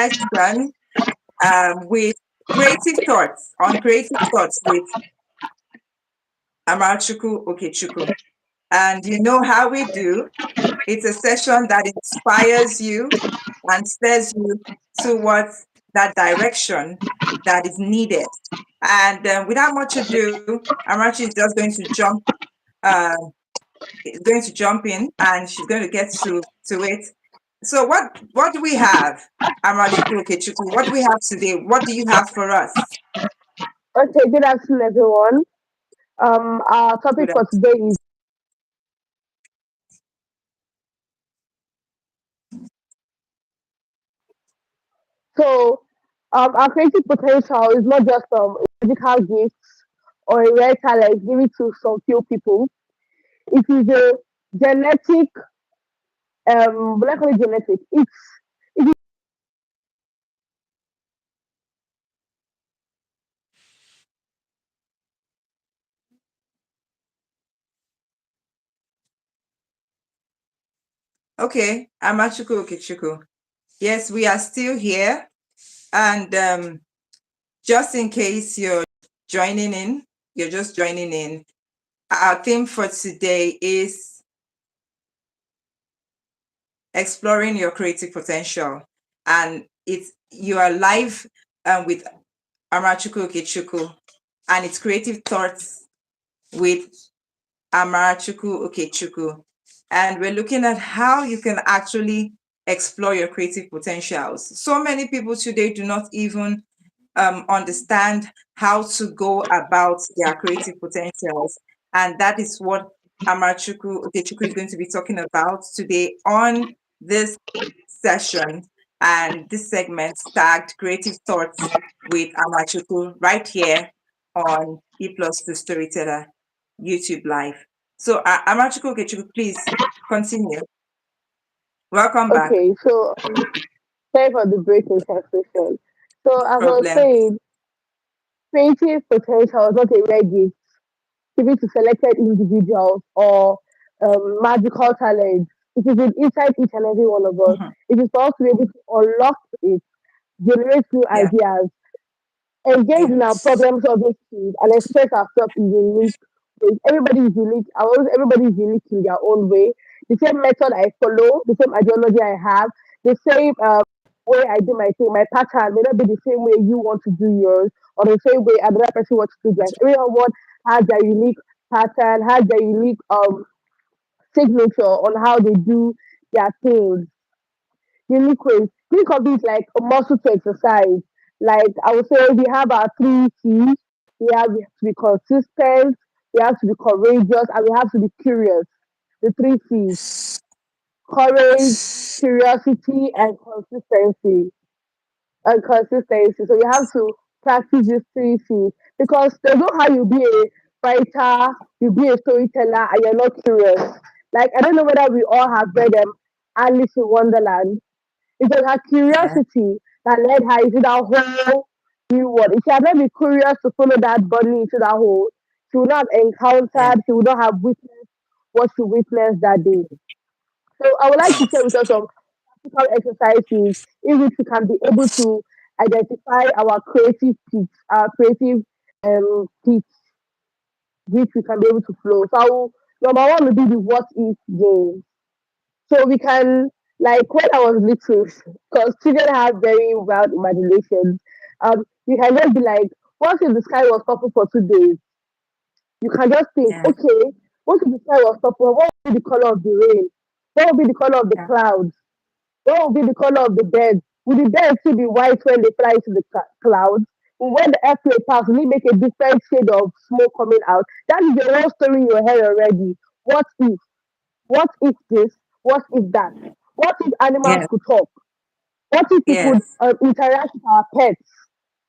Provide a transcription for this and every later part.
session with creative thoughts with Amarachukwu Okechukwu. And you know how we do. It's a session that inspires you and steers you towards that direction that is needed. And without much ado, Amarachi is just uh, going to jump in, and she's going to get to it. So what do we have, Amarachukwu Okechukwu? What do we have today? What do you have for us? Okay, good afternoon, everyone. Our topic Good for today is so our creative potential is not just magical gifts or a rare talent given to some few people. It is a genetic, let's call it genetic. Okay, Amarachukwu Okechukwu. Yes, we are still here. And just in case you're just joining in, our theme for today is exploring your creative potential. And you are live with Amarachukwu Okechukwu, and it's creative thoughts with Amarachukwu Okechukwu. And we're looking at how you can actually explore your creative potentials. So many people today do not even understand how to go about their creative potentials. And that is what Amarachukwu Okechukwu is going to be talking about today on this session and this segment tagged Creative Thoughts with Amarachukwu right here on E Plus The Storyteller YouTube Live. So Amarachukwu Okechukwu, please continue. Welcome back. Okay, so sorry for the break in translation. So as I was Problem. saying, creative potential is not a rare gift given to selected individuals or magical talents. It is inside each and every one of us. Mhm. It is for us to be able to unlock it, generate new Yeah, ideas, engage yeah, in our problem solving skills, and express ourselves in unique ways. Everybody is unique. Everybody is unique in their own way. The same method I follow, the same ideology I have, the same way I do my thing, my pattern may not be the same way you want to do yours, or the same way another person wants to do theirs. Everyone has their unique pattern, has their unique signature on how they do their things. Unique ways. Think of it like a muscle to exercise. Like I would say, we have our three C's. We have to be consistent, we have to be courageous, and we have to be curious. The three C's: courage, curiosity, and consistency. So you have to practice these three C's because there's no how you be a writer, you be a storyteller, and you're not curious. Like I don't know whether we all have read Alice in Wonderland. It was her yeah, curiosity that led her into that whole new world. If she had not been curious to follow that bunny into that hole, she would not have yeah, encountered, she would not have witnessed what she witnessed that day. So I would like to share with us some practical exercises in which we can be able to identify our creative peaks, our creative peaks, which we can be able to flow. So number one will be the what if game. So we can, like when I was little, because children have very wild imaginations, you can just be like, what if the sky was purple for 2 days? You can just think, yeah, okay, what if the sky was purple? What would be the color of the rain? What would be the color of the yeah, clouds? What would be the color of the birds? Will the birds still be white when they fly to the clouds? When the airplane passes, will it make a different shade of smoke coming out? That is your whole story in your head already. What if? What if this? What if that? What if animals yeah, could talk? What if we could yes, interact with our pets?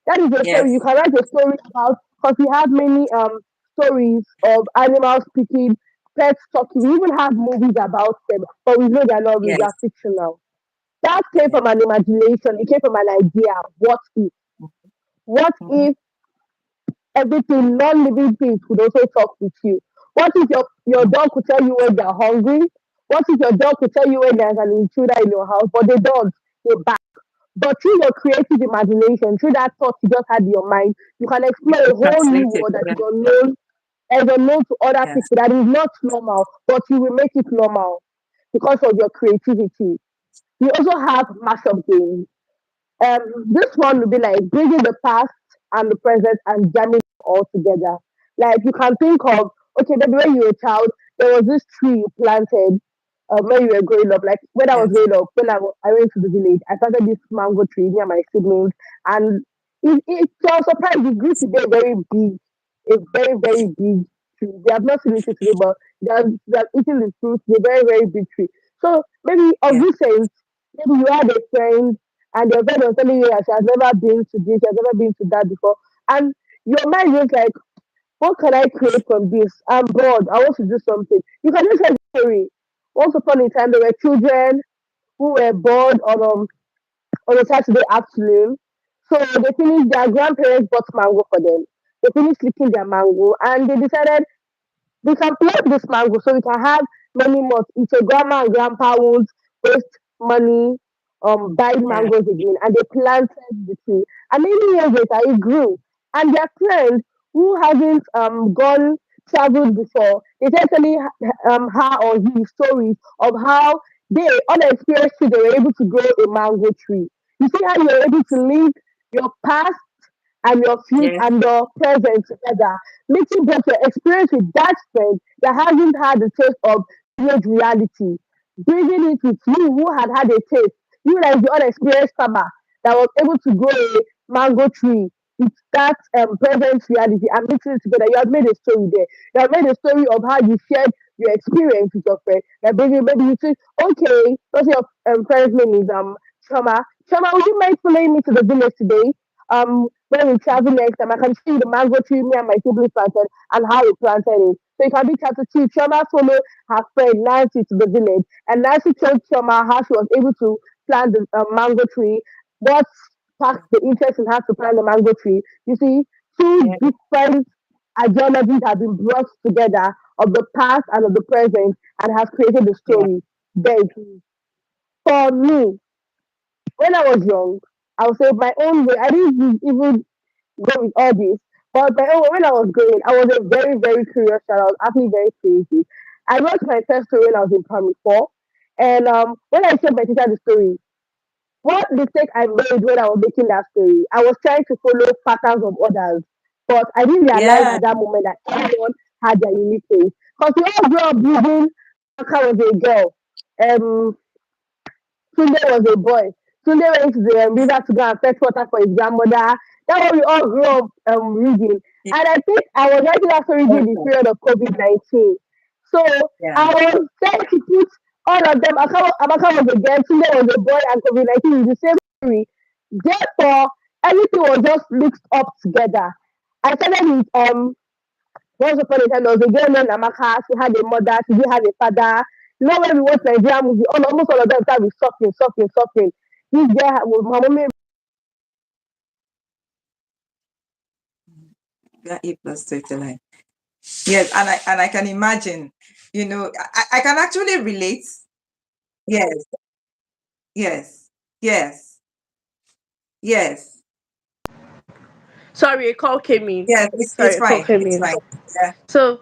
That is a story. You yes, can write a story about because we have many stories of animals speaking, pets talking. We even have movies about them, but we know they're not real. They are yes, fictional. That came yeah. from an imagination. It came from an idea. What if? What Mhm. if everything, non-living things could also talk with you? What if your Mhm. dog could tell you when they're hungry? What if your dog could tell you when there's an intruder in your house, but they don't? They bark. But through your creative imagination, through that thought you just had in your mind, you can explore a whole new Translated. world that Yeah. is unknown, as unknown to other Yes. people, that is not normal, but you will make it normal because of your creativity. We also have mashup games. This one will be like bringing the past and the present and jamming all together. Like you can think of, okay, maybe when you were a child, there was this tree you planted when you were growing up. Like when I was Yes. growing up, I went to the village, I planted this mango tree near my siblings, and to our surprise, it grew to be a very, very big tree. They have not seen it today, but they have eaten the fruit. It's a very, very big tree. So maybe of Yeah. recent, maybe you had a friend and your friend was telling you that she has never been to this, she has never been to that before. And your mind is like, what can I create from this? I'm bored. I want to do something. You can just tell the story. Once upon a time, there were children who were bored on a Saturday afternoon. So they finished, their grandparents bought mango for them. They finished licking their mango and they decided we can plant this mango so we can have many more. If your grandma and grandpa won't waste money buying Yeah. mangoes again. And they planted the tree. And many years later, it grew. And their friend who hasn't gone traveled before, they started telling her or his stories of how they, unexperienced, they were able to grow a mango tree. You see how you're able to link your past and your future Yes. and your present together, making both your experience with that friend that hasn't had the taste of village reality, bringing it with you who had a taste, you like the unexperienced farmer that was able to grow a mango tree with that present reality and mixing it together. You have made a story there. You have made a story of how you shared your experience with your friend. Like maybe you say, okay, what's your friend's name is Chama. Chama, would you mind following me to the village today? When we travel next time, I can see the mango tree me and my siblings planted and how we planted it. So you can be chapter two. Choma follow her friend Nancy to the village, and Nancy told Choma how she was able to plant the mango tree. What sparked the interest in her to plant the mango tree? You see, two Yes. different ideologies have been brought together of the past and of the present and have created the Yeah. story. There it is. For me, when I was young, I would say my own way. I didn't even go with all this. But my own, when I was growing, I was a very, very curious child. I was actually very crazy. I wrote my first story when I was in primary four. And when I told my teacher the story, what mistake I made when I was making that story, I was trying to follow patterns of others. But I didn't realize Yeah. at that moment that everyone had their unique ways. Because we all grew up believing Amaka was a girl. Um, Tunde was a boy. Tunde went to the river to go and fetch water for his grandmother. That's what we all grew up reading. Yeah. And I think I was writing that story during the period of COVID-19. So Yeah. I was trying to put all of them. Amaka was a girl, Tunde was a boy, and COVID-19 is the same story. Therefore, everything was just mixed up together. I started with once upon a time, there was a girl named Amaka. She had a mother. She didn't have a father. You know, when we watch Nigerian movie, almost all of them start with suffering, suffering, suffering. This girl was my mom. Yeah. E plus storyteller. Yes, and I can imagine, I can actually relate. Yes, yes, yes, yes, Sorry, a call came in. yes. It's Sorry, a call fine. came It's in. fine. Yeah, So,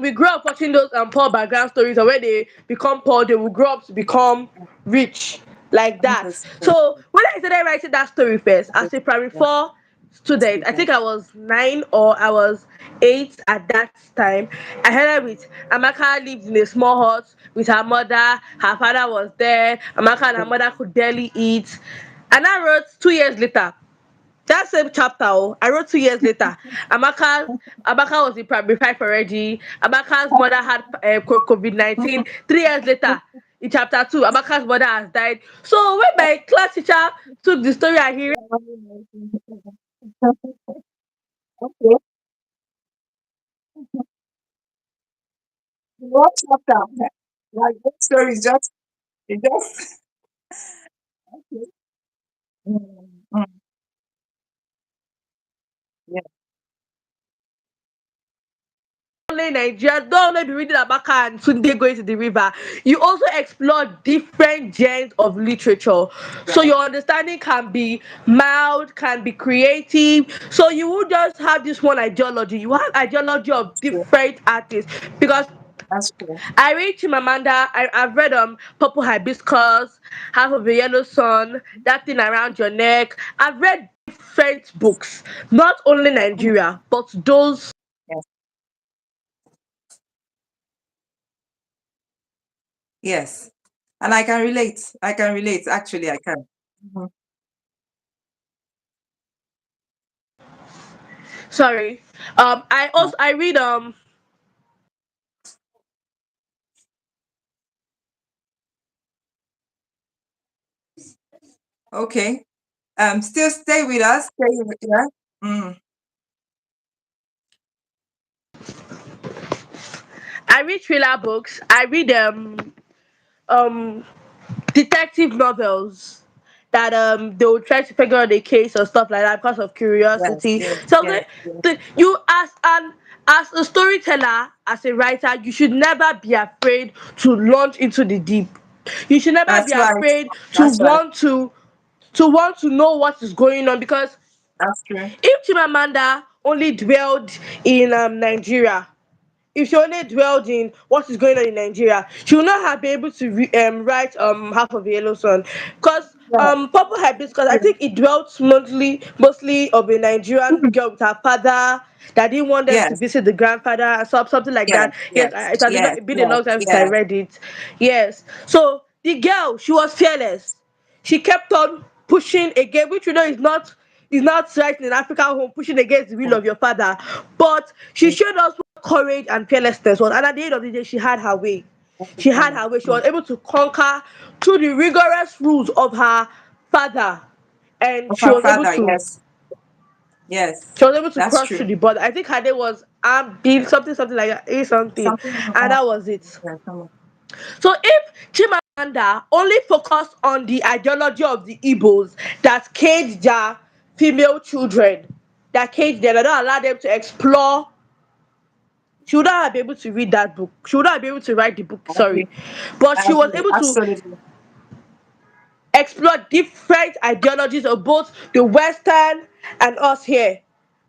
we grew up watching those poor background stories, and when they become poor, they will grow up to become rich, like E that. plus So when I started writing that story first, as a primary yeah, four student, I think I was 9 or I was 8 at that time. I heard with Amaka lived in a small hut with her mother. Her father was there. Amaka and her mother could barely eat. And I wrote 2 years later. That same chapter, oh, I wrote 2 years later. Amaka was in primary five already. Amaka's mother had COVID-19. 3 years later, in chapter two, Amaka's mother has died. So when my class teacher took the story and he okay. What's up now? Like that story is just it just Mm, mm, yeah, in Nigeria, don't only be reading Abaka and Sunday going to the river. You also explore different genres of literature. So Right. your understanding can be mild, can be creative. So you won't just have this one ideology. You have ideology of True. different artists. Because That's true. I read Chimamanda. I've read Purple Hibiscus, Half of a Yellow Sun, That Thing Around Your Neck. I've read different books, not only Mhm. Nigeria, but those. Yes. Yes. And I can relate. I can relate. Actually, I can. Mhm. Sorry. I Yeah. also I read Okay. Still stay with us. Stay with, yeah. Mm. I read thriller books. I read um detective novels that they will try to figure out the case or stuff like that because of Yes. curiosity. Yes. So Yes. Yes. you as a storyteller, as a writer, you should never be afraid to launch into the deep. You should never be That's right. afraid That's right. to want to know what is going on, because That's true. if Chimamanda only dwelled in Nigeria, if she only dwelled in what is going on in Nigeria, she would not have been able to write Half of a Yellow Sun. Because Yeah. Purple Hibiscus, I True. think it dwelt mostly of a Nigerian Mhm. girl with her father that didn't want them to Yes. visit the grandfather and something like Yes. that. Yes, Yes. it has Yes. been a Yes. long time since I Yes. read it. Yes. So the girl, she was fearless. She kept on pushing again, which you know is not right in an African home, pushing against the will Yes. of your father. But she showed us what courage and fearlessness was, and at the end of the day, she had her way. She had her way. She Mm. was able to conquer through the rigorous rules of her father, and Of our father. Yes. Yes. she was able to That's cross through true. the border. I think her name was something like that, A something, Something and about that was it. yeah, come on. So if Chimamanda only focused on the ideology of the Igbos that caged their female children, that caged them, that don't allow them to explore, she would not have been able to read that book. She would not be able to write the book, I agree. sorry. But I she was agree. able to Absolutely. explore different ideologies of both the Western and us here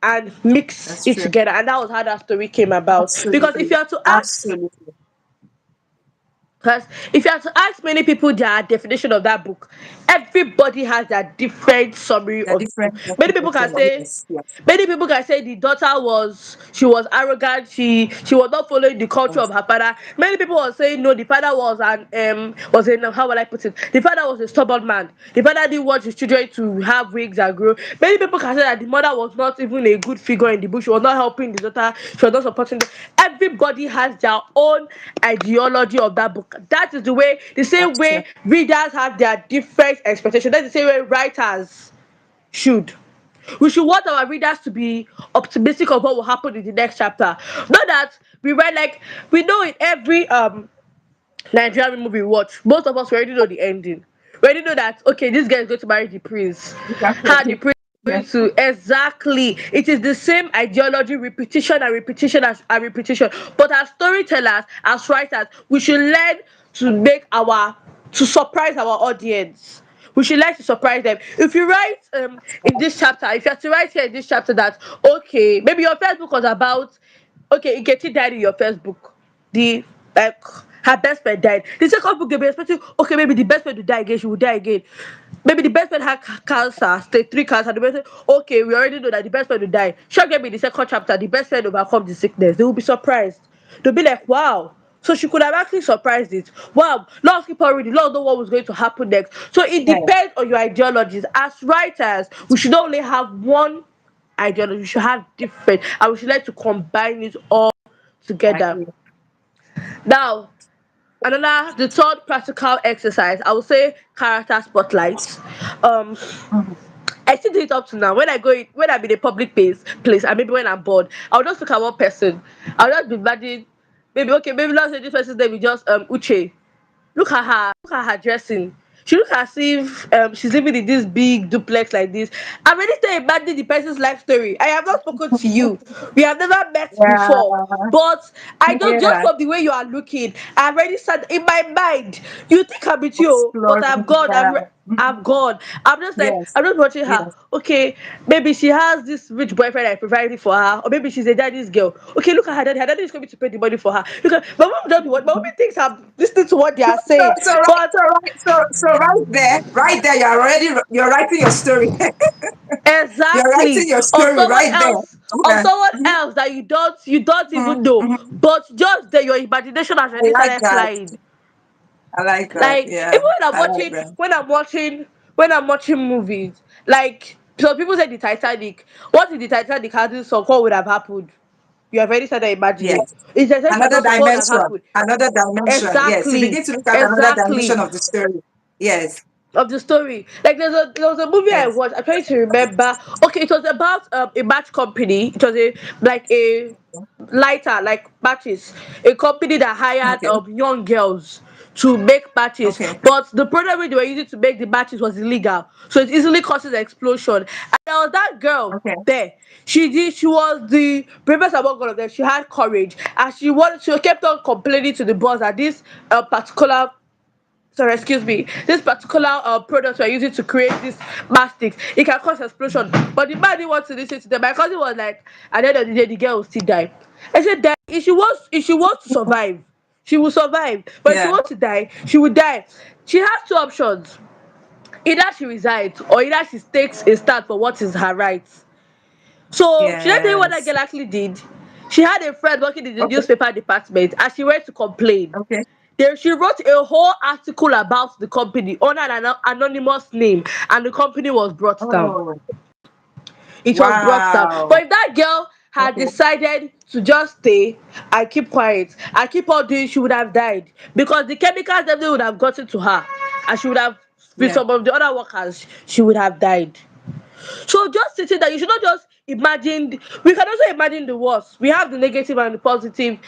and mix That's it true. together. And that was how that story came about. Because if Absolutely. you are to ask Absolutely. Because if you have to ask many people their definition of that book, everybody has their different summary They're of the book. different definition. Yes. Yes. Many people can say the daughter was arrogant, she was not following the culture Yes. of her father. Many people were saying no, the father was an how will I put it? The father was a stubborn man. The father didn't want his children to have wigs and grow. Many people can say that the mother was not even a good figure in the book. She was not helping the daughter, she was not supporting them. Everybody has their own ideology of that book. That is the same That's true. way readers have their different expectations. That's the same way writers should. We should want our readers to be optimistic of what will happen in the next chapter. Not that we read like we know in every Nigerian movie we watch, most of us already know the ending. We already know that okay, this guy is going to marry the prince. You can How the say prince yes. is going to exactly. It is the same ideology, repetition and repetition and repetition. But as storytellers, as writers, we should learn to make our to surprise our audience. We should like to surprise them. If you write in this chapter, if you have to write here in this chapter that okay, maybe your first book was about okay, Ikechi died in your first book. The like her best friend died. The second book they be expecting okay, maybe the best friend will die again, she will die again. Maybe the best friend had cancer, stage 3 cancer. The best friend, okay, we already know that the best friend will die. Sure, maybe the second chapter, the best friend overcome the sickness. They will be surprised. They'll be like, wow. So she could have actually surprised it. Wow, let's keep on reading. Let's know what was going to happen next. So it Yes. depends on your ideologies. As writers, we should not only have one ideology, we should have different, and we should like to combine it all I together. agree. Now, the third practical exercise, I would say character spotlights. Um, Mhm. I still do it up to now. When I'm in a public place, and maybe when I'm bored, I'll just look at one person. I'll just be imagining, maybe okay, maybe let's say this person's name is just Uche. Look at her dressing. She looks as if she's living in this big duplex like this. I'm ready to imagine the person's life story. I have not spoken to you. We have never met before. Yeah. But I don't just Yeah. from the way you are looking. I already said in my mind, you think I'm with you, but Exploring. I've gone. Yeah. Mhm. I'm gone. I'm just like Yes. I'm just watching her. Yes. Okay, maybe she has this rich boyfriend I provided for her, or maybe she's a daddy's girl. Okay, look at her daddy. Her daddy is coming to pay the money for her. Look at my mom don't be what my mommy thinks I'm listening to what they are So saying. so right But so right so so right there, you're writing your story. You're writing exactly, your or story someone right there. else, or Yeah. someone Mhm, else that you don't even mhm, know, mhm. but just that your imagination has I already like started that. flying. I like that. Like Yeah. even when I'm I like watching, that. when I'm watching movies, like so people say the Titanic. What if the Titanic hadn't sunk? What would have happened? You have already started imagining. Yes. If the Titanic had Another not sunk, what would have dimension. happened? Another dimension. Yes. You Exactly, begin to look at another exactly. dimension of the story. Yes. Of the story. Like there was a movie I Yes. watched. I'm trying to remember. Okay, it was about a match company. It was a like a lighter like matches. A company that hired Okay. young girls to make matches, Okay. but the product they were using to make the matches was illegal, so it easily causes explosion. And there was that girl Okay. there. She was the bravest among all of them. She had courage, and she kept on complaining to the boss that this particular, sorry, excuse me, this particular product we're using to create this mastics, it can cause explosion. But the man didn't want to listen to them. My cousin was like, at the end of the day, the girl will still die. I said that if she wants to survive, she will survive. But if she Yeah. wants to die, she will die. She has two options. Either she resigns or either she takes a stand for what is her rights. So should I tell you what that Yes. girl actually did? She had a friend working in the Okay. newspaper department and she went to complain. Okay. Then she wrote a whole article about the company under an anonymous name, and the company was brought down. Oh, It was brought down. wow. But if that girl had Okay. decided to just stay and keep quiet and keep on doing, she would have died because the chemicals definitely would have gotten to her, and she would have, with Yeah. some of the other workers, she would have died. So just sitting that you should not just imagine. We can also imagine the worst. We have the negative and the positive.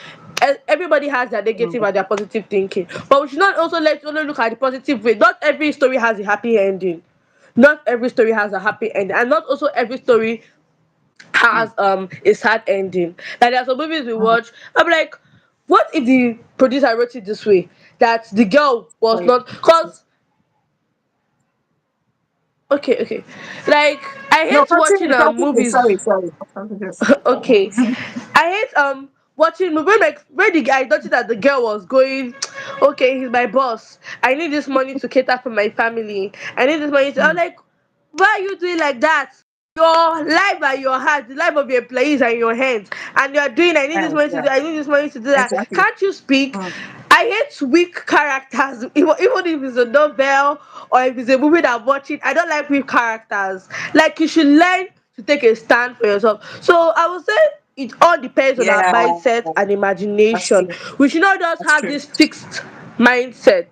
Everybody has their negative Mm. and their positive thinking, but we should not also let only look at the positive way. Not every story has a happy ending. Not every story has a happy ending, and not also every story Mm. has a sad ending. Like there are some movies we Mm. watch. I'm like, what if the producer wrote it this way? That the girl was Wait. not, cause okay, okay. Like I No, hate watching continue. Continue. movies. Sorry. Sorry. Continue. Okay, I hate watching movie like when the guy noticed that the girl was going, okay, he's my boss, I need this money to cater for my family, I need this money to, I'm Mm. like, why are you doing like that? Your life and your heart, the life of your employees are in your hands, and you're doing, I need this Yes. money to Yeah. do, I need this money to do that. Exactly. Can't you speak? Mm. I hate weak characters, even if it's a novel or if it's a movie that I'm watching. I don't like weak characters. Like you should learn to take a stand for yourself. So I would say it all depends on our Yeah. mindset and That's imagination. true. We should not just That's have true. this fixed mindset.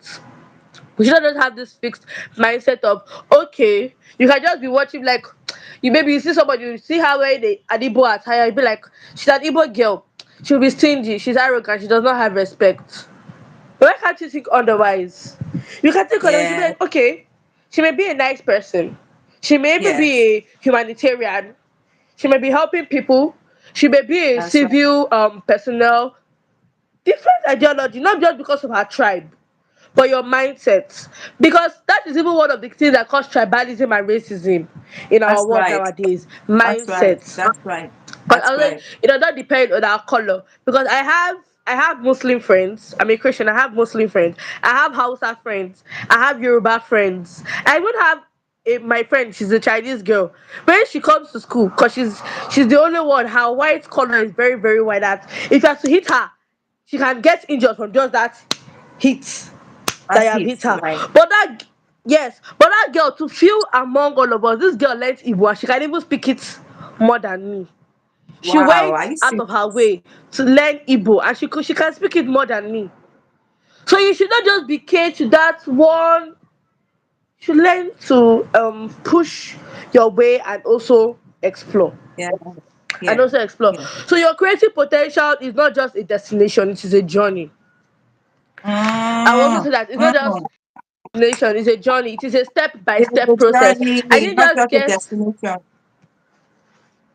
We should not just have this fixed mindset of, okay, you can just be watching like you, maybe you see somebody, you see her wearing an Igbo attire, you be like, she's an Igbo girl, she'll be stingy, she's arrogant, she does not have respect. Why can't you think otherwise? You can think otherwise. You be Yeah. like, okay, she may be a nice person. She may even be Yes. a humanitarian. She may be helping people. She may be a That's right. civil personnel. Different ideology, not just because of her tribe, but your mindset. Because that is even one of the things that cause tribalism and racism in our That's world right. nowadays. That's right. Mindset. That's right. But That's I was like, right. it does not depend on our color because I have Muslim friends. I'm a Christian. I have Muslim friends. I have Hausa friends. I have Yoruba friends. I even have my friend. She's a Chinese girl. When she comes to school, cause she's the only one. Her white color is very very white. That if you have to hit her, she can get injured from just that hit that That's you have it. hit her. Right. But that yes, but that girl to feel among all of us, this girl learns Igbo and she can even speak it more than me. She Wow. went Are you out of her serious? way to learn Igbo and she can speak it more than me. So you should not just be caged to that one. You should learn to push your way Yeah. and Yeah. also explore. Yeah. So your creative potential is not just a destination, it is a journey. I will also Mm. say that it's not just Mm. destination. It's a journey. It is a step by It is step a process. I journey, didn't not just just a get. destination.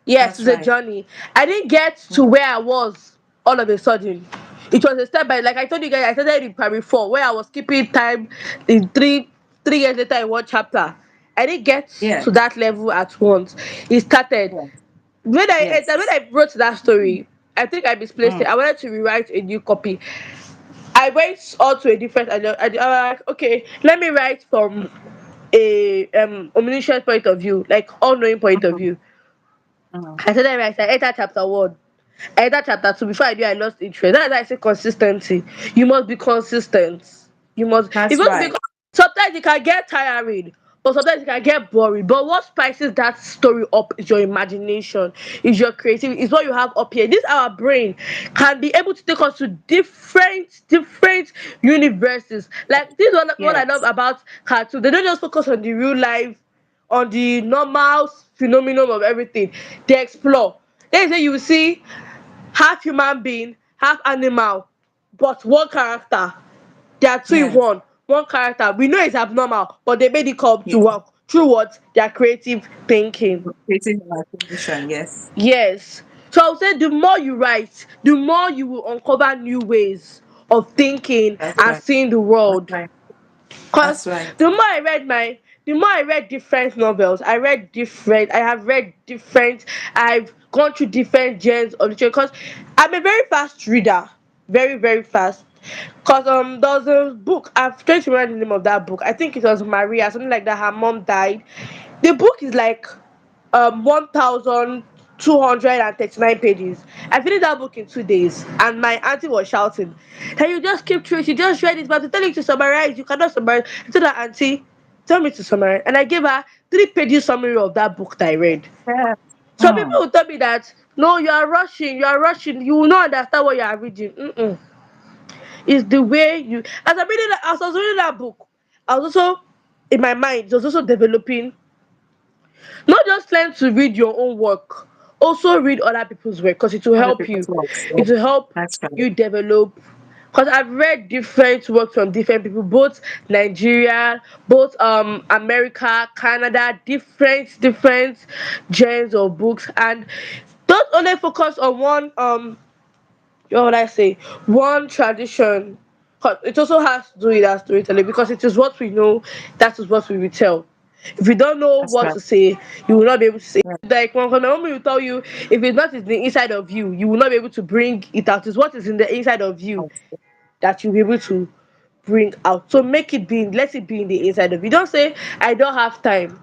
Yes, That's it's a right. journey. I didn't get to Mm, where I was all of a sudden. It was a step by, like I told you guys, I started in primary four where I was keeping time in three years later in one chapter. I didn't get to yes, that level at once. It started yes, when yes. I wrote that story. I think I misplaced it. Mm, I wanted to rewrite a new copy. I went on to a different. I was like, okay, let me write from a omniscient point of view, like all knowing point of mm, view. mm. I said that right. I entered chapter one. I entered chapter two. Before I knew, I lost interest. That's why I say consistency. You must be consistent. You must. It's That's going to be. right. Sometimes it can get tiring, but sometimes it can get boring. But what spices that story up is your imagination, is your creativity, is what you have up here. This our brain can be able to take us to different universes. Like this is what I love Yes, about cartoon. They don't just focus on the real life, on the normal phenomenon of everything. They explore. There is where you will see half human being, half animal, but one character. They are two in yes, one. One character. We know it's abnormal, but they made it come to yes. work through what? Their creative thinking. Creative imagination. Yes, Yes. So I would say the more you write, the more you will uncover new ways of thinking that's and right. seeing the That's world. right. Cause That's right. the more I read different novels, I have read different, I've gone through different genres of literature. Cause I'm a very fast reader, very very fast. Cause there was a book, I've tried to remember the name of that book. I think it was Maria, something like that. Her mom died. The book is like 1239 pages. I finished that book in 2 days, and my auntie was shouting, "Can you just keep through? You just read it, but to tell you to summarize, you cannot summarize." I told her, "Auntie, tell me to summarize," and I gave her 3 pages summary of that book that I read. Yes. Some people Mm. will tell me that no, you are rushing, you will not understand what you are reading. It's the way you. As I was reading that book, I was also in my mind. It was also developing. Not just learn to read your own work, also read other people's work because it will Other help people's you. works. It Yes. will help That's right. you develop. Because I've read different works from different people, both Nigeria, both America, Canada, different genres of books, and don't only focus on one what would I say, one tradition. 'Cause it also has to do with our storytelling because it is what we know, that is what we will tell. If you don't know That's what right. to say, you will not be able to say. Yeah. Like when my mom will tell you, if it's not in the inside of you, you will not be able to bring it out. It's what is in the inside of you that you'll be able to bring out. So make it be, let it be in the inside of you. Don't say, I don't have time.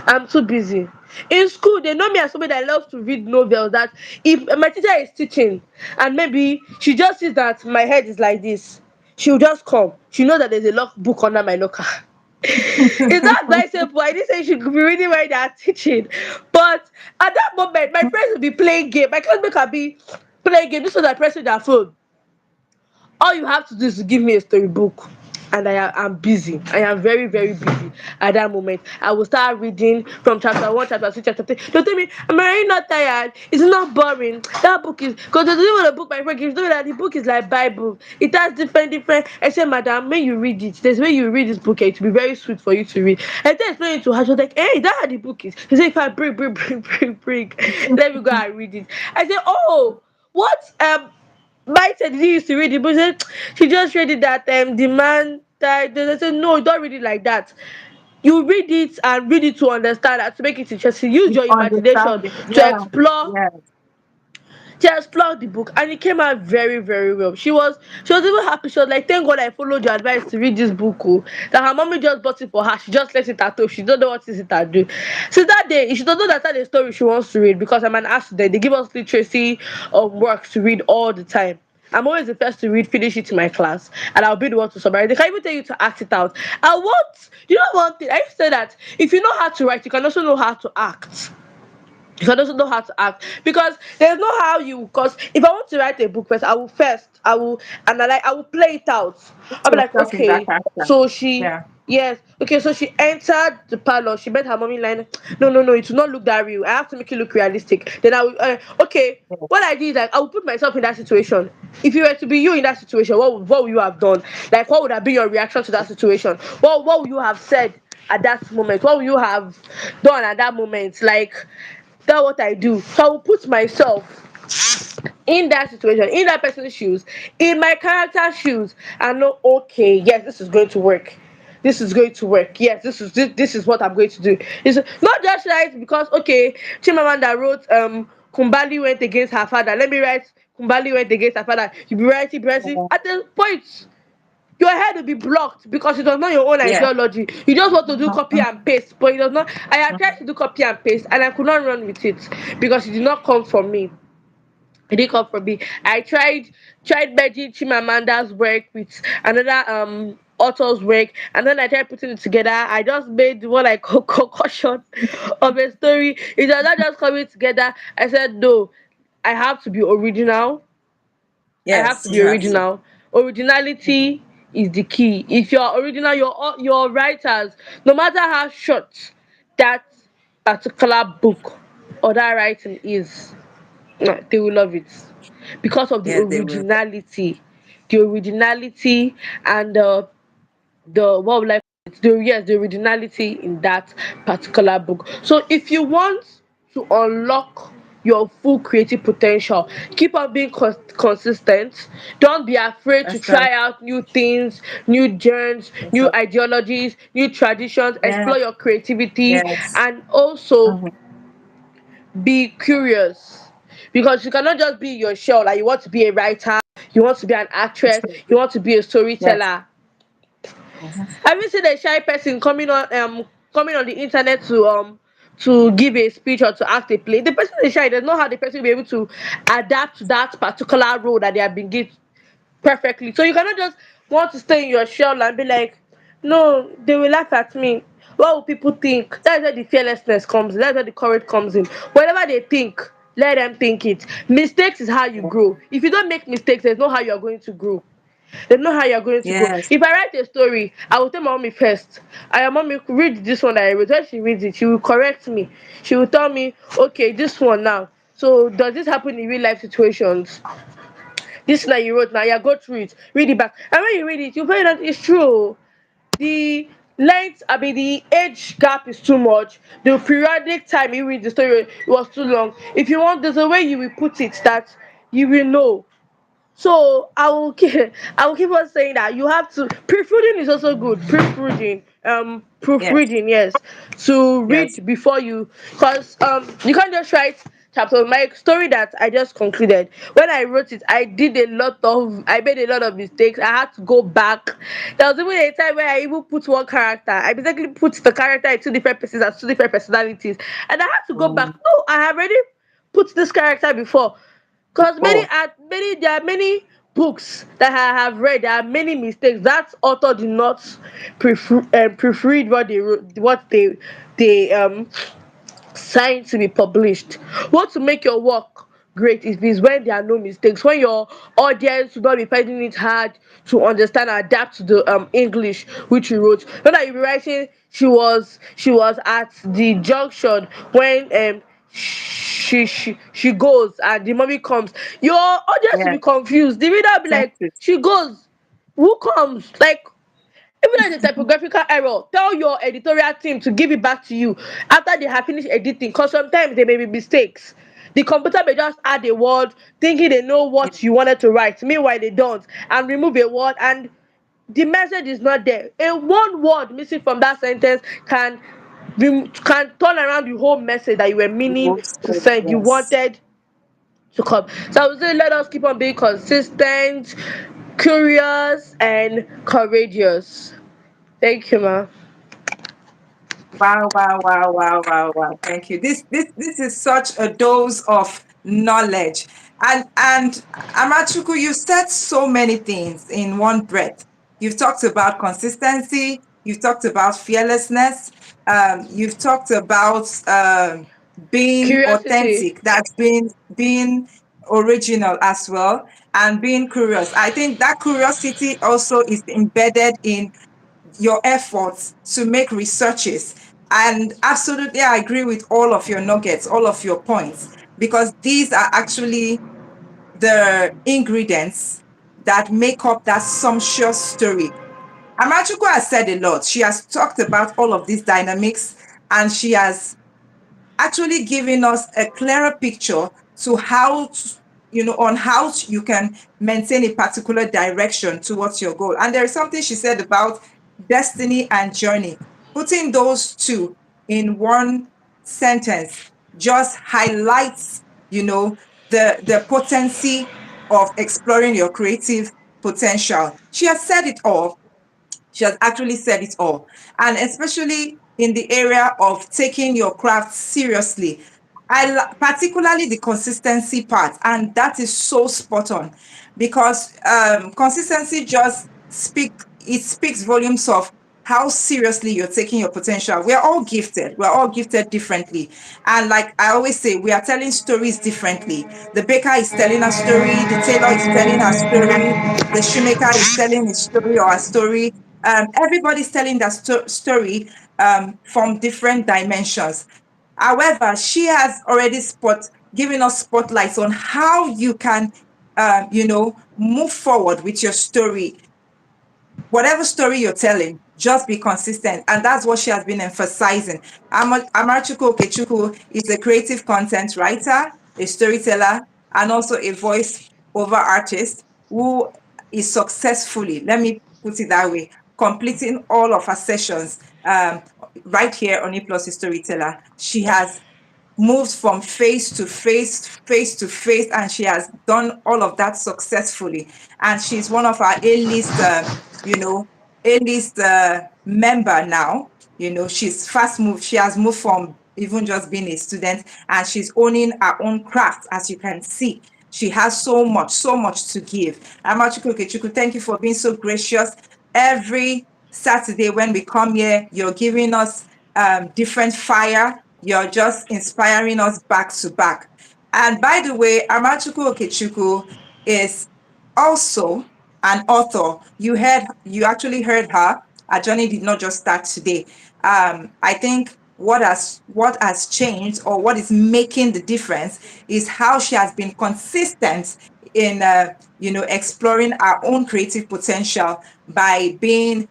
I'm too busy. In school, they know me as somebody that loves to read novels. That if my teacher is teaching and maybe she just sees that my head is like this, she'll just come. She knows that there's a lock book under my locker. It's not advisable. I didn't say she could be reading while they are teaching. But at that moment, my friends will be playing game. My classmate can be playing game. This was I pressing their phone. All you have to do is to give me a storybook, and I'm busy. I am very very busy at that moment. I will start reading from chapter one, chapter two, chapter three. Don't tell me, am I really not tired? It's not boring. That book is, because the name of the book my friend gives, know that the book is like Bible. It has different. I said, madam, when you read it, there's when you read this book, it will be very sweet for you to read. I then explained it to her. She was like, hey, that's how the book is. She said, if I bring, let me go and read it. I said, oh, what my said, did you used to read it? But she said, she just read it that the man died. They said, no, don't read it like that. You read it and read it to understand and to make it interesting. Use You your imagination understand it. to Yeah. explore Yeah. the book, and it came out very very well. She was even happy. She was like, thank God I followed your advice to read this book. Oh. That her mommy just bought it for her. She just left it at home. She don't know what is it at do. Since that day, she doesn't know that the story she wants to read because I'm an accident. They give us literacy work to read all the time. I'm always the first to read, finish it in my class, and I'll be the one to summarize. They can even tell you to act it out. I want, you know, one thing I used to say that if you know how to write, you can also know how to act. You can also know how to act because there's no how you. Because if I want to write a book first, I will analyze, I will play it out. Put I'll be like, yourself in that okay, character. so she Yeah. Yes. Okay, so she entered the parlor. She met her mommy line. No, no, no, it will not look that real. I have to make it look realistic. Then I will, okay, what I did is like, I will put myself in that situation. If you were to be you in that situation, what would you have done? Like, what would have been your reaction to that situation? What would you have said at that moment? What would you have done at that moment? Like, that's what I do. So I will put myself in that situation, in that person's shoes, in my character's shoes, and know, okay, yes, this is going to work. This is going to work. Yes, this is what I'm going to do. It's not just right because okay, Chimamanda wrote Kumbali went against her father. Let me write Kumbali went against her father. You be writing Yeah. at the point your head will be blocked because it was not your own Yeah. ideology. You just want to do Mhm, copy mhm, and paste, but it does not. I had tried mhm. to do copy and paste and I could not run with it because it did not come from me. It didn't come from me. I tried merging Chimamanda's work with another author's work, and then I tried putting it together. I just made what I call concussion of a story. It was not just coming together. I said no, I have to be original. I have Yes, to you be have to. original. Mhm. Originality is the key. If you're original, your writers, no matter how short that particular book or that writing is, they will love it because of the Yes, they will. originality and the what would like the yes the originality in that particular book. So if you want to unlock your full creative potential, keep on being consistent. Don't be afraid to That's right. try out new things, new genres, That's new right. ideologies, new traditions, Yeah. explore your creativity, Yes. and also Mhm. be curious because you cannot just be your shell. Like you want to be a writer, you want to be an That's actress, right. you want to be a Yes. storyteller. Mhm. Have you seen a shy person coming on the internet to give a speech or to act a play? The person is shy. There's not how the person will be able to adapt to that particular role that they have been given perfectly. So you cannot just want to stay in your shell and be like, no, they will laugh at me. What will people think? That's where the fearlessness comes in. That's where the courage comes in. Whatever they think, let them think it. Mistakes is how you Yeah. grow. If you don't make mistakes, there's no how you are going to grow. They know how you're going to grow. Yes. If I write a story, I will tell my mommy first. I mommy read this one that I wrote. When she reads it, she will correct me. She will tell me, okay, this one now. So does this happen in real life situations? This now you wrote now, yeah, go through it, read it back. And when you read it, you find that it's true. The length, I mean the age gap is too much. The periodic time you read the story was too long. If you want, there's a way you will put it that you will know. So I will keep on saying that you have to proofreading is also good. Yes. Proofreading, yes, to Yes. read before you, because you can't just write chapter. My story that I just concluded, when I wrote it, I made a lot of mistakes. I had to go back. There was even a time where I even put one character. I basically put the character in two different places as two different personalities, and I had to go back. Mm. No, I have already put this character before. Because Before. there are many books that I have read. There are many mistakes. That author did not proofread what they wrote, what they signed to be published. What to make your work great is when there are no mistakes. When your audience will not be finding it hard to understand and adapt to the English which you wrote. Not that you be writing. She was at the junction when she goes and the mommy comes. Your audience will Yes. be confused. The reader will be like, Senses. she goes, who comes? Like even if it's a typographical error, tell your editorial team to give it back to you after they have finished editing. Because sometimes there may be mistakes. The computer may just add a word thinking they know Yeah. what you wanted to write. Meanwhile, they don't, and remove a word, and the message is not there. A one word missing from that sentence can turn around the whole message that you were The meaning whole to story. send. You Yes. wanted to come. So I would say let us keep on being consistent, curious, and courageous. Thank you, ma. Wow, wow, wow, wow, wow, wow. Thank you. This is such a dose of knowledge. And Amachuku, you said so many things in one breath. You've talked about consistency, you've talked about fearlessness, you've talked about being Curiosity. authentic, that's being original as well, and being curious. I think that curiosity also is embedded in your efforts to make researches. And absolutely, I agree with all of your nuggets, all of your points, because these are actually the ingredients that make up that sumptuous story. Amarachukwu has said a lot. She has talked about all of these dynamics, and she has actually giving us a clearer picture to how on how you can maintain a particular direction towards your goal. And there is something she said about destiny and journey. Putting those two in one sentence just highlights, the potency of exploring your creative potential. She has said it all. She has actually said it all. And especially in the area of taking your craft seriously. Particularly the consistency part. And that is so spot on, because consistency just speaks volumes of how seriously you're taking your potential. We're all gifted. We're all gifted differently. And like I always say, we are telling stories differently. The baker is telling a story, the tailor is telling a story, the shoemaker is telling a story or a story. Everybody's telling that story from different dimensions. However, she has already given us spotlights on how you can, move forward with your story. Whatever story you're telling, just be consistent. And that's what she has been emphasizing. Amarachukwu Okechukwu is a creative content writer, a storyteller, and also a voice over artist who is successfully, let me put it that way, completing all of her sessions right here on E Plus The Storyteller. She has moved from face to face, face to face, and she has done all of that successfully. And she's one of our A-list, A-list member now. She's fast moved. She has moved from even just being a student, and she's owning her own craft, as you can see. She has so much to give. Amarachukwu Okechukwu, thank you for being so gracious. Every Saturday when we come here, you're giving us different fire. You're just inspiring us back to back. And by the way, Amarachukwu Okechukwu is also an author. You actually heard her. Our journey did not just start today. I think what has changed, or what is making the difference, is how she has been consistent in exploring our own creative potential by being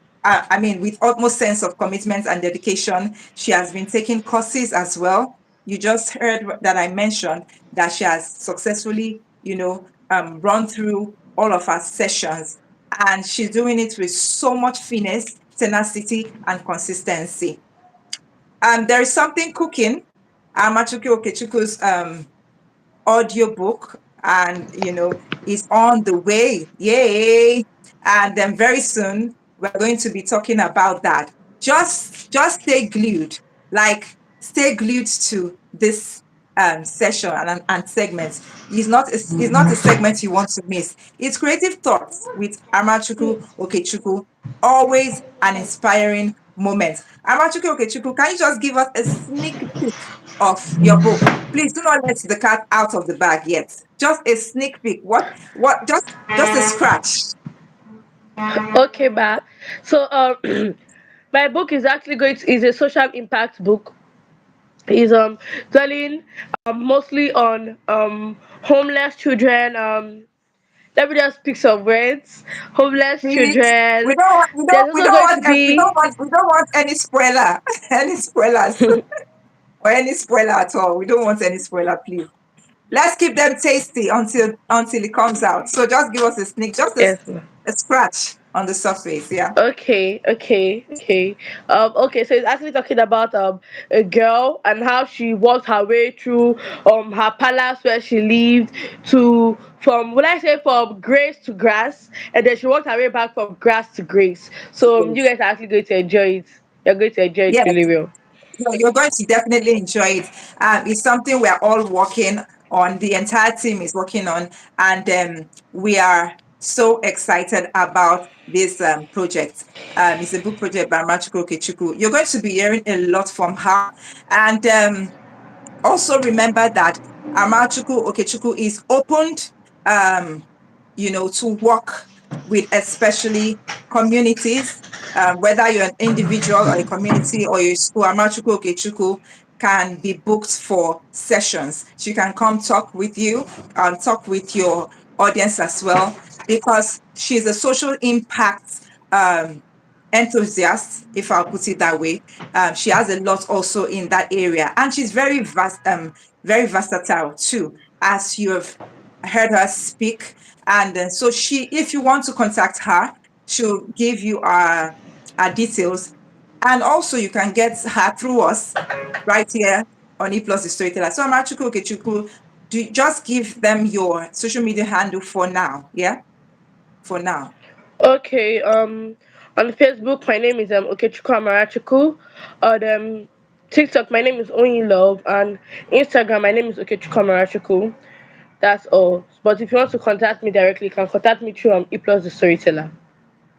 with utmost sense of commitment and dedication. She has been taking courses as well. You just heard that I mentioned that she has successfully, run through all of her sessions, and she's doing it with so much finesse, tenacity, and consistency. There is something cooking. Amarachukwu Okechukwu's audiobook, and is on the way. Yay. And then very soon we're going to be talking about that. Just stay glued, like stay glued to this session and segment. It's not a segment you want to miss. It's Creative Thoughts with Amarachukwu Okechukwu. Always an inspiring moment. Amarachukwu Okechukwu, can you just give us a sneak peek of your book? Please do not let the cat out of the bag yet. Just a sneak peek. What? Just a scratch. Okay, ba. So my book is actually going to, is a social impact book. Is dwelling mostly on homeless children. Let me just pick some words. Homeless Please. We children. don't want. We don't. There's We also don't going want. to We don't be want. We don't want any spoiler. Any spoilers or any spoiler at all. We don't want any spoiler, please. Let's keep them tasty until it comes out. So just give us a sneak, just yes, ma'am. a scratch on the surface. Yeah. Okay. Okay. So it's actually talking about a girl and how she worked her way through her palace where she lived to from would I say from grace to grass, and then she worked her way back from grass to grace. So you Yes. guys are actually going to enjoy it. You're going to enjoy it Yes. really well. You're going to definitely enjoy it. It's something we're all working on. The entire team is working on, and we are so excited about this project. It's a book project by Amarachukwu Okechukwu. You're going to be hearing a lot from her, and also remember that Amarachukwu Okechukwu is opened, to work with especially communities, whether you're an individual or a community or a school. Amarachukwu Okechukwu can be booked for sessions. She can come talk with you and talk with your audience as well, because she's a social impact um, enthusiast, if I'll put it that way. She has a lot also in that area, and she's very versatile too, as you have heard her speak. And so if you want to contact her, she'll give you our details, and also you can get her through us right here on E Plus The Storyteller. So Amarachukwu Okechukwu, just give them your social media handle for now. Yeah, for now. Okay. On Facebook, my name is Okechukwu Amarachukwu. On TikTok, my name is Only Love, and Instagram, my name is Okechukwu Amarachukwu. That's all. But if you want to contact me directly, you can contact me through E Plus the Storyteller.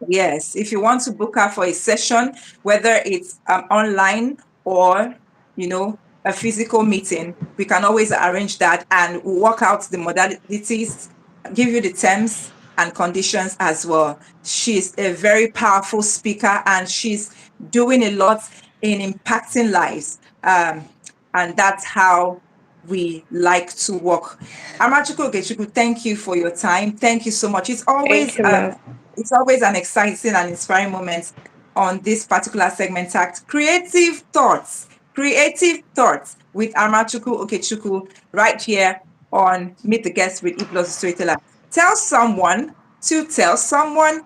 Yes, if you want to book her for a session, whether it's online or, a physical meeting, we can always arrange that and work out the modalities, give you the terms and conditions as well. She's a very powerful speaker, and she's doing a lot in impacting lives. And that's how we like to work. Amarachukwu Okechukwu, thank you for your time. Thank you so much. Thank you, ma'am. It's always an exciting and inspiring moment on this particular segment tagged Creative Thoughts with Amarachukwu Okechukwu right here on Meet the Guest with E Plus the Storyteller. Tell someone to tell someone.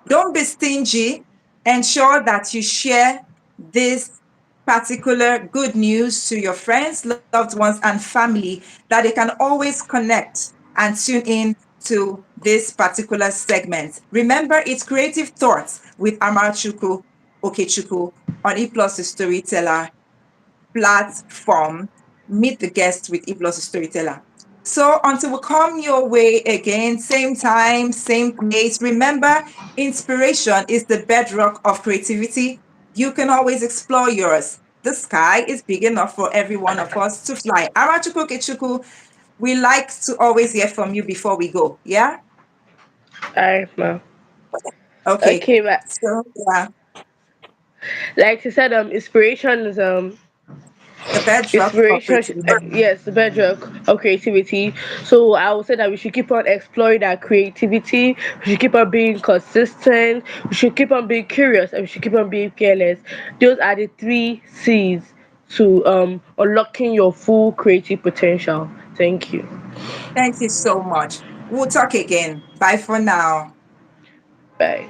Don't be stingy. Ensure that you share this particular good news to your friends, loved ones, and family, that they can always connect and tune in to this particular segment. Remember, it's Creative Thoughts with Amarachukwu Okechukwu on E Plus the Storyteller platform. Meet the guest with E Plus the Storyteller. So until we come your way again, same time, same place, remember, inspiration is the bedrock of creativity. You can always explore yours. The sky is big enough for every one of us to fly. Amarachukwu Okechukwu, we like to always hear from you before we go. Yeah? Alright, ma'am. Okay. Okay, but So, yeah, like you said, inspiration is the bedrock of inspiration. creativity. Yes, the bedrock of creativity. So I would say that we should keep on exploring our creativity. We should keep on being consistent. We should keep on being curious, and we should keep on being fearless. Those are the three C's to unlocking your full creative potential. Thank you. Thank you so much. We'll talk again. Bye for now. Bye.